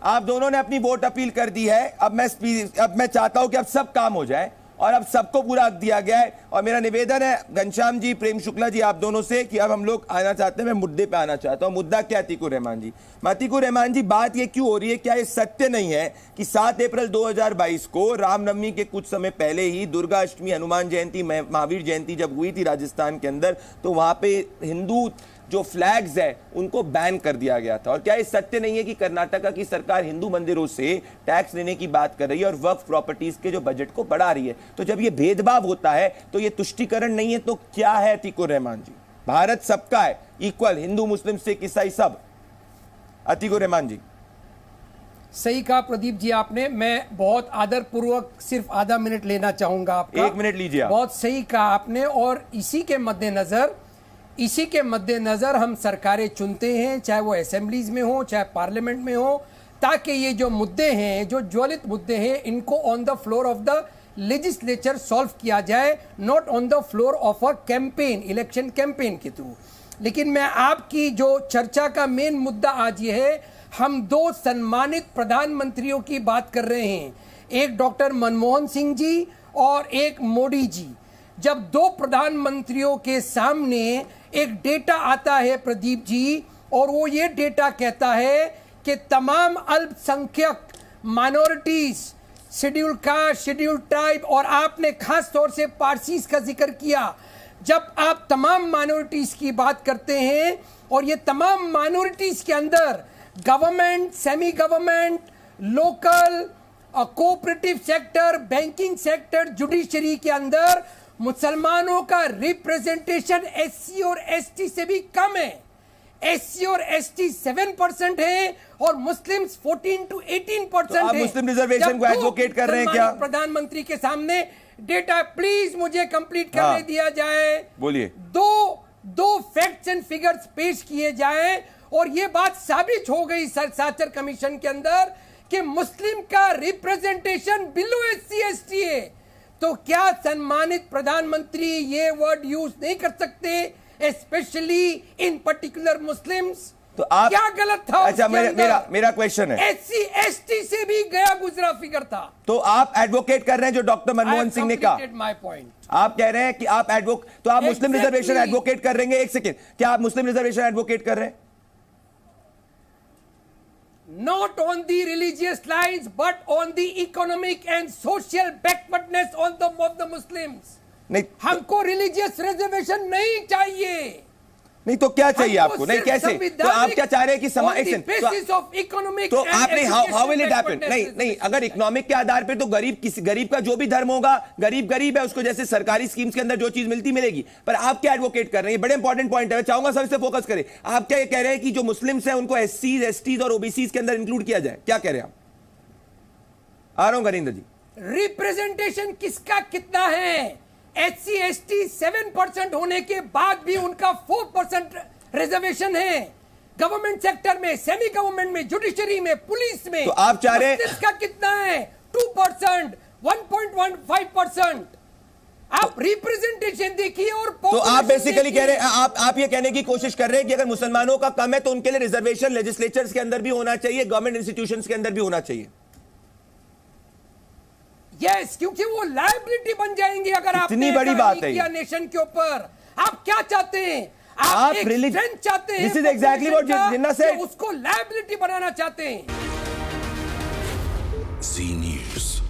आप दोनों ने अपनी वोट अपील कर दी है। अब मैं चाहता हूं कि अब सब काम हो जाए और अब सबको पूरा हक दिया गया है। और मेरा निवेदन है घनश्याम जी, प्रेम शुक्ला जी, आप दोनों से कि अब हम लोग आना चाहते हैं। मैं मुद्दे पे आना चाहता हूं। मुद्दा क्या अतीकुर रहमान जी? अतीकुर रहमान जी, बात ये क्यों हो रही है? क्या ये सत्य नहीं है कि 7 अप्रैल 2022 को रामनवमी के कुछ समय पहले ही दुर्गा अष्टमी, हनुमान जयंती, महावीर जयंती जब हुई थी राजस्थान के अंदर, तो वहां पे हिंदू जो फ्लैग्स है उनको बैन कर दिया गया था? और क्या ये सत्य नहीं है कि कर्नाटका की सरकार हिंदू मंदिरों से टैक्स लेने की बात कर रही है और वक्फ प्रॉपर्टीज के जो बजट को बढ़ा रही है? तो जब ये भेदभाव होता है तो ये तुष्टीकरण नहीं है तो क्या है अतीकुर रहमान जी? भारत सबका है, इक्वल, हिंदू मुस्लिम सिख ईसाई सब। अतीकुर रहमान जी। सही कहा प्रदीप जी आपने। मैं बहुत आदर पूर्वक सिर्फ आधा मिनट लेना चाहूंगा आपका। 1 मिनट लीजिए आप। बहुत सही कहा आपने। और इसी के मद्देनजर हम सरकारें चुनते हैं, चाहे वो असेंबलीज में हो चाहे पार्लियामेंट में हो, ताकि ये जो मुद्दे हैं, जो ज्वलित मुद्दे हैं, इनको on the floor of the legislature solve किया जाए, not on the floor of a campaign, election campaign के थ्रू। लेकिन मैं आपकी जो चर्चा का मेन मुद्दा आज ये है, हम 2 सम्मानित प्रधानमंत्रियों की बात कर रहे हैं, एक डॉक्टर मनमोहन सिंह जी और एक मोदी जी। जब 2 प्रधानमंत्रियों के सामने एक डेटा आता है प्रदीप जी, और वो ये डेटा कहता है कि तमाम अल्पसंख्यक, minorities, schedule caste, schedule tribe, और आपने खास तौर से पारसीज का जिक्र किया, जब आप तमाम माइनॉरिटीज की बात करते हैं और ये तमाम माइनॉरिटीज के अंदर government, semi government, local, cooperative sector, banking sector, judiciary के अंदर मुसलमानों का रिप्रेजेंटेशन एससी और एसटी से भी कम है। एससी और एसटी 7% है और मुस्लिम्स 14 to 18% तो आप है। मुस्लिम रिजर्वेशन को एडवोकेट कर रहे हैं क्या? प्रधानमंत्री के सामने डेटा, प्लीज मुझे कंप्लीट करने दिया जाए। बोलिए। दो फैक्ट्स एंड फिगर्स पेश किए जाए और ये बात साबित हो गई साचर कमीशन के अंदर कि मुस्लिम का रिप्रेजेंटेशन बिलो एससी एसटी है। तो क्या सम्मानित प्रधानमंत्री ये वर्ड यूज नहीं कर सकते, स्पेशली इन पर्टिकुलर मुस्लिम्स? तो आप क्या गलत था? अच्छा, मेरा क्वेश्चन है, एससी एसटी से भी गया गुजरा फिगर था। तो आप एडवोकेट कर रहे हैं जो डॉक्टर मनमोहन सिंह ने कहा। My point. आप कह रहे हैं कि आप तो आप मुस्लिम रिजर्वेशन एडवोकेट कर रहे हैं? एक सेकेंड, क्या आप मुस्लिम रिजर्वेशन एडवोकेट कर रहे हैं? Not on the religious lines, but on the economic and social backwardness of the Muslims. नहीं, हमको रिलीजियस रिजर्वेशन नहीं चाहिए। नहीं तो क्या चाहिए आपको? नहीं कैसे? तो आप क्या चाह रहे हैं कि तो आपने हाउ विल इट हैपन? नहीं, अगर इकोनॉमिक के आधार पर तो गरीब का जो भी धर्म होगा, गरीब है, उसको जैसे सरकारी स्कीम्स के अंदर जो चीज मिलेगी। पर आप क्या एडवोकेट कर रहे हैं? बड़े इंपॉर्टेंट पॉइंट है, मैं चाहूंगा सब इस पे फोकस करें। आप क्या कह रहे हैं कि जो मुस्लिम्स हैं उनको एससीज, एसटीज और ओबीसीज के अंदर इंक्लूड किया जाए? क्या कह रहे हैं आप? आ रहा हूं गरिंदर जी। रिप्रेजेंटेशन किसका कितना है? एससी एसटी 7% होने के बाद भी उनका 4% रिजर्वेशन है। गवर्नमेंट सेक्टर में, सेमी गवर्नमेंट में, जुडिशरी में, पुलिस में। तो आप चाह रहे हैं इसका कितना है? 2%, 1.15%। आप रिप्रेजेंटेशन देखिए। और तो आप बेसिकली कह रहे हैं, आप ये कहने की कोशिश कर रहे हैं कि अगर मुसलमानों का कम है तो उनके लिए रिजर्वेशन लेजिस्लेचर्स के अंदर भी होना चाहिए, गवर्नमेंट इंस्टीट्यूशंस के अंदर भी होना चाहिए। यस, क्योंकि वो लायबिलिटी बन जाएंगे अगर आप इतनी बड़ी बात है नेशन के ऊपर। आप क्या चाहते हैं? आप एक स्ट्रेंथ चाहते हैं। This is exactly what Jinnah said. उसको लायबिलिटी बनाना चाहते हैं। जी न्यूज़।